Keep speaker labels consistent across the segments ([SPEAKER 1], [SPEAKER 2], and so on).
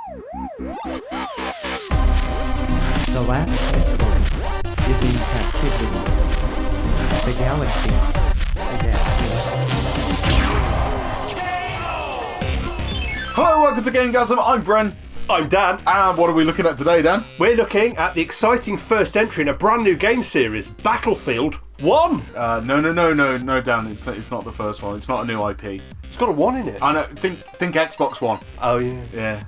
[SPEAKER 1] The last century is in captivity. The galaxy adapts.
[SPEAKER 2] Hello, welcome to GameGazm. I'm Bren.
[SPEAKER 3] I'm Dan.
[SPEAKER 2] And what are we looking at today, Dan?
[SPEAKER 3] We're looking at the exciting first entry in a brand new game series, Battlefield 1.
[SPEAKER 2] No, Dan. It's not the first one. It's not a new IP.
[SPEAKER 3] It's got a 1 in it.
[SPEAKER 2] I know. Think Xbox One.
[SPEAKER 3] Oh, yeah.
[SPEAKER 2] Yeah.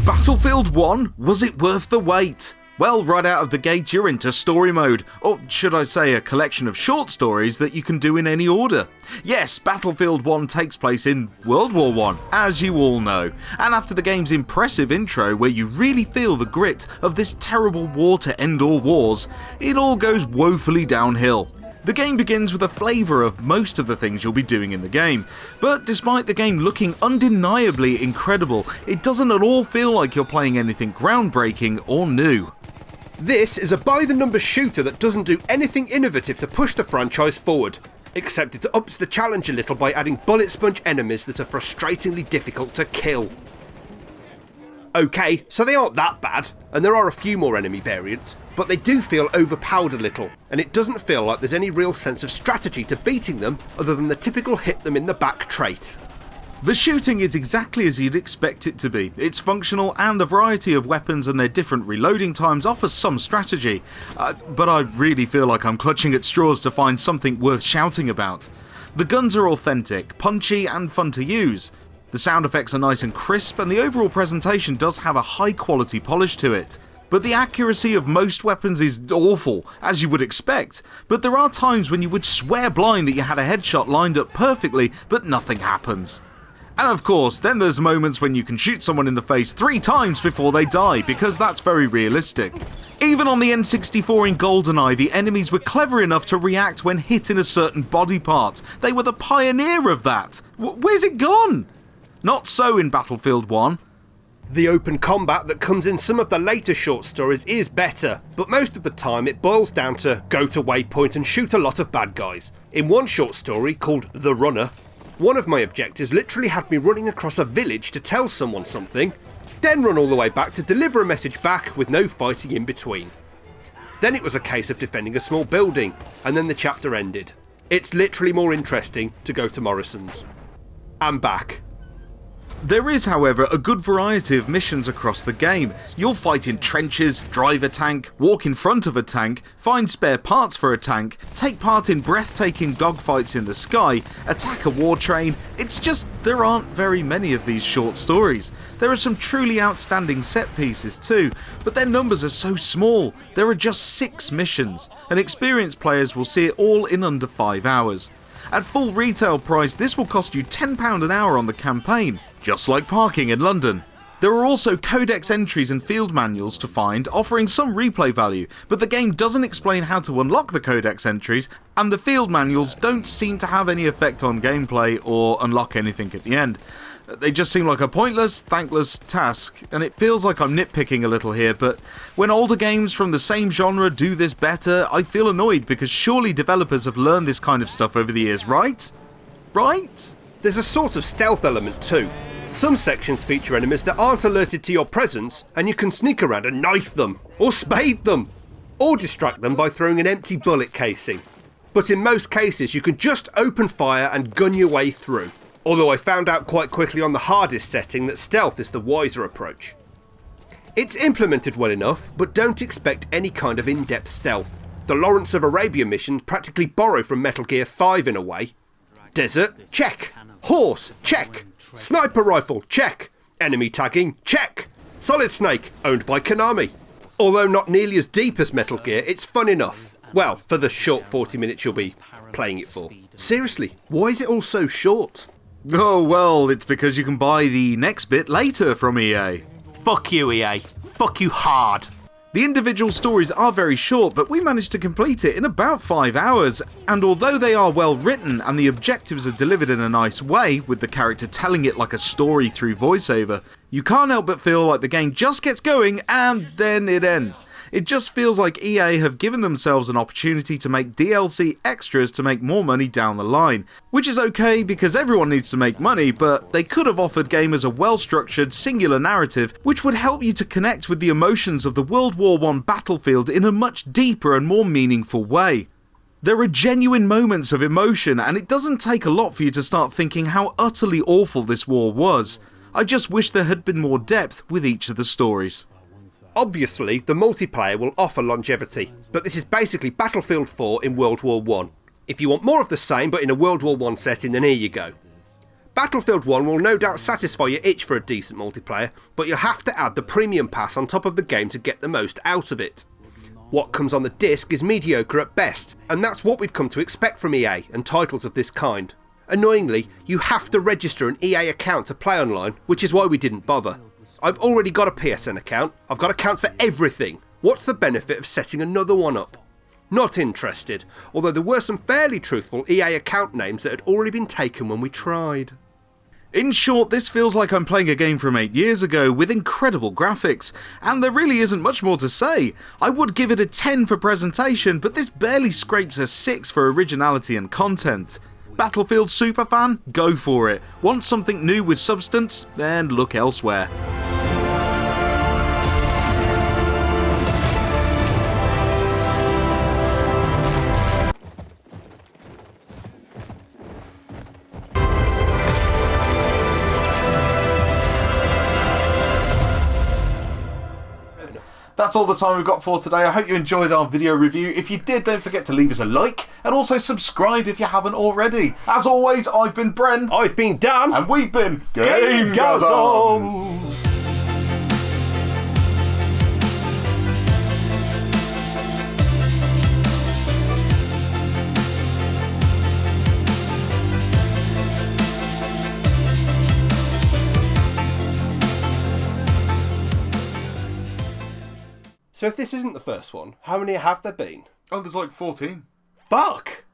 [SPEAKER 2] Battlefield 1? Was it worth the wait? Well, right out of the gate you're into story mode, or should I say a collection of short stories that you can do in any order. Yes, Battlefield 1 takes place in World War I, as you all know, and after the game's impressive intro where you really feel the grit of this terrible war to end all wars, it all goes woefully downhill. The game begins with a flavour of most of the things you'll be doing in the game, but despite the game looking undeniably incredible, it doesn't at all feel like you're playing anything groundbreaking or new.
[SPEAKER 3] This is a by-the-numbers shooter that doesn't do anything innovative to push the franchise forward, except it ups the challenge a little by adding bullet sponge enemies that are frustratingly difficult to kill. Okay, so they aren't that bad, and there are a few more enemy variants, but they do feel overpowered a little, and it doesn't feel like there's any real sense of strategy to beating them other than the typical hit them in the back trait.
[SPEAKER 2] The shooting is exactly as you'd expect it to be. It's functional, and the variety of weapons and their different reloading times offers some strategy, but I really feel like I'm clutching at straws to find something worth shouting about. The guns are authentic, punchy and fun to use. The sound effects are nice and crisp, and the overall presentation does have a high quality polish to it. But the accuracy of most weapons is awful, as you would expect, but there are times when you would swear blind that you had a headshot lined up perfectly, but nothing happens. And of course, then there's moments when you can shoot someone in the face 3 times before they die, because that's very realistic. Even on the N64 in GoldenEye, the enemies were clever enough to react when hit in a certain body part. They were the pioneer of that. Where's it gone? Not so in Battlefield 1.
[SPEAKER 3] The open combat that comes in some of the later short stories is better, but most of the time it boils down to go to waypoint and shoot a lot of bad guys. In one short story called The Runner, one of my objectives literally had me running across a village to tell someone something, then run all the way back to deliver a message back with no fighting in between. Then it was a case of defending a small building, and then the chapter ended. It's literally more interesting to go to Morrison's. And back.
[SPEAKER 2] There is, however, a good variety of missions across the game. You'll fight in trenches, drive a tank, walk in front of a tank, find spare parts for a tank, take part in breathtaking dogfights in the sky, attack a war train. It's just there aren't very many of these short stories. There are some truly outstanding set pieces too, but their numbers are so small. There are just 6 missions, and experienced players will see it all in under 5 hours. At full retail price, this will cost you £10 an hour on the campaign, just like parking in London. There are also codex entries and field manuals to find, offering some replay value, but the game doesn't explain how to unlock the codex entries, and the field manuals don't seem to have any effect on gameplay or unlock anything at the end. They just seem like a pointless, thankless task, and it feels like I'm nitpicking a little here, but when older games from the same genre do this better, I feel annoyed because surely developers have learned this kind of stuff over the years, right? Right?
[SPEAKER 3] There's a sort of stealth element too. Some sections feature enemies that aren't alerted to your presence, and you can sneak around and knife them, or spade them, or distract them by throwing an empty bullet casing. But in most cases you can just open fire and gun your way through. Although I found out quite quickly on the hardest setting that stealth is the wiser approach. It's implemented well enough, but don't expect any kind of in-depth stealth. The Lawrence of Arabia missions practically borrow from Metal Gear 5 in a way. Desert, check. Horse, check. Sniper rifle, check. Enemy tagging, check. Solid Snake, owned by Konami. Although not nearly as deep as Metal Gear, it's fun enough. Well, for the short 40 minutes you'll be playing it for. Seriously, why is it all so short?
[SPEAKER 2] Oh, well, it's because you can buy the next bit later from EA.
[SPEAKER 3] Fuck you, EA. Fuck you hard.
[SPEAKER 2] The individual stories are very short, but we managed to complete it in about 5 hours, and although they are well written and the objectives are delivered in a nice way, with the character telling it like a story through voiceover, you can't help but feel like the game just gets going and then it ends. It just feels like EA have given themselves an opportunity to make DLC extras to make more money down the line, which is okay because everyone needs to make money, but they could have offered gamers a well-structured, singular narrative which would help you to connect with the emotions of the World War I battlefield in a much deeper and more meaningful way. There are genuine moments of emotion, and it doesn't take a lot for you to start thinking how utterly awful this war was. I just wish there had been more depth with each of the stories.
[SPEAKER 3] Obviously, the multiplayer will offer longevity, but this is basically Battlefield 4 in World War I. If you want more of the same but in a World War I setting, then here you go. Battlefield 1 will no doubt satisfy your itch for a decent multiplayer, but you'll have to add the premium pass on top of the game to get the most out of it. What comes on the disc is mediocre at best, and that's what we've come to expect from EA and titles of this kind. Annoyingly, you have to register an EA account to play online, which is why we didn't bother. I've already got a PSN account, I've got accounts for everything. What's the benefit of setting another one up? Not interested, although there were some fairly truthful EA account names that had already been taken when we tried.
[SPEAKER 2] In short, this feels like I'm playing a game from 8 years ago with incredible graphics, and there really isn't much more to say. I would give it a 10 for presentation, but this barely scrapes a 6 for originality and content. Battlefield superfan? Go for it. Want something new with substance? Then look elsewhere. That's all the time we've got for today. I hope you enjoyed our video review. If you did, don't forget to leave us a like and also subscribe if you haven't already. As always, I've been Bren.
[SPEAKER 3] I've been Dan.
[SPEAKER 2] And we've been
[SPEAKER 3] GameGazm. So if this isn't the first one, how many have there been?
[SPEAKER 2] Oh, there's like 14.
[SPEAKER 3] Fuck!